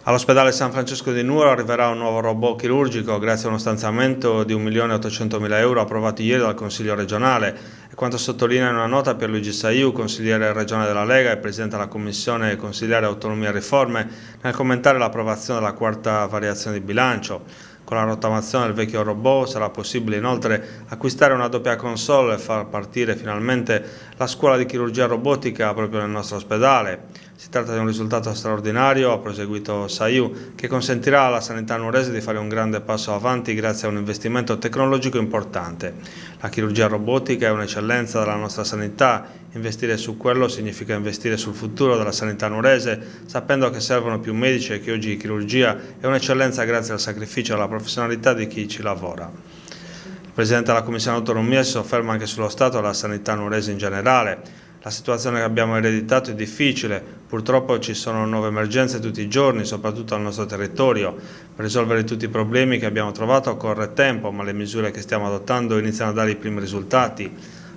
All'ospedale San Francesco di Nuoro arriverà un nuovo robot chirurgico grazie a uno stanziamento di 1.800.000 euro approvato ieri dal Consiglio regionale e quanto sottolinea in una nota Pierluigi Saiu, consigliere regionale della Lega e presidente della Commissione consigliare Autonomia e Riforme, nel commentare l'approvazione della quarta variazione di bilancio. Con la rottamazione del vecchio robot sarà possibile inoltre acquistare una doppia console e far partire finalmente la scuola di chirurgia robotica proprio nel nostro ospedale. Si tratta di un risultato straordinario, ha proseguito Saiu, che consentirà alla sanità nuorese di fare un grande passo avanti grazie a un investimento tecnologico importante. La chirurgia robotica è un'eccellenza della nostra sanità, investire su quello significa investire sul futuro della sanità nuorese, sapendo che servono più medici e che oggi chirurgia è un'eccellenza grazie al sacrificio e alla professionalità di chi ci lavora. Il Presidente della Commissione Autonomia si sofferma anche sullo stato della sanità nuorese in generale. La situazione che abbiamo ereditato è difficile, purtroppo ci sono nuove emergenze tutti i giorni, soprattutto al nostro territorio. Per risolvere tutti i problemi che abbiamo trovato occorre tempo, ma le misure che stiamo adottando iniziano a dare i primi risultati.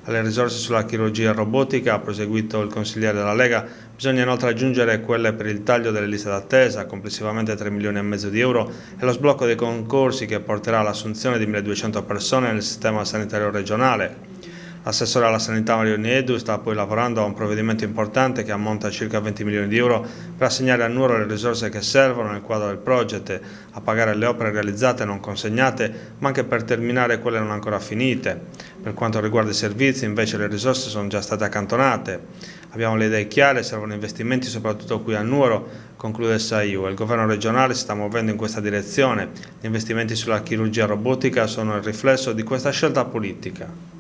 Alle risorse sulla chirurgia robotica, ha proseguito il consigliere della Lega, bisogna inoltre aggiungere quelle per il taglio delle liste d'attesa, complessivamente 3,5 milioni di euro, e lo sblocco dei concorsi che porterà all'assunzione di 1.200 persone nel sistema sanitario regionale. L'assessore alla sanità Mario Niedu sta poi lavorando a un provvedimento importante che ammonta a circa 20 milioni di euro per assegnare a Nuoro le risorse che servono nel quadro del progetto, a pagare le opere realizzate e non consegnate, ma anche per terminare quelle non ancora finite. Per quanto riguarda i servizi, invece, le risorse sono già state accantonate. Abbiamo le idee chiare, servono investimenti soprattutto qui a Nuoro, conclude Saiu, e il governo regionale si sta muovendo in questa direzione. Gli investimenti sulla chirurgia robotica sono il riflesso di questa scelta politica.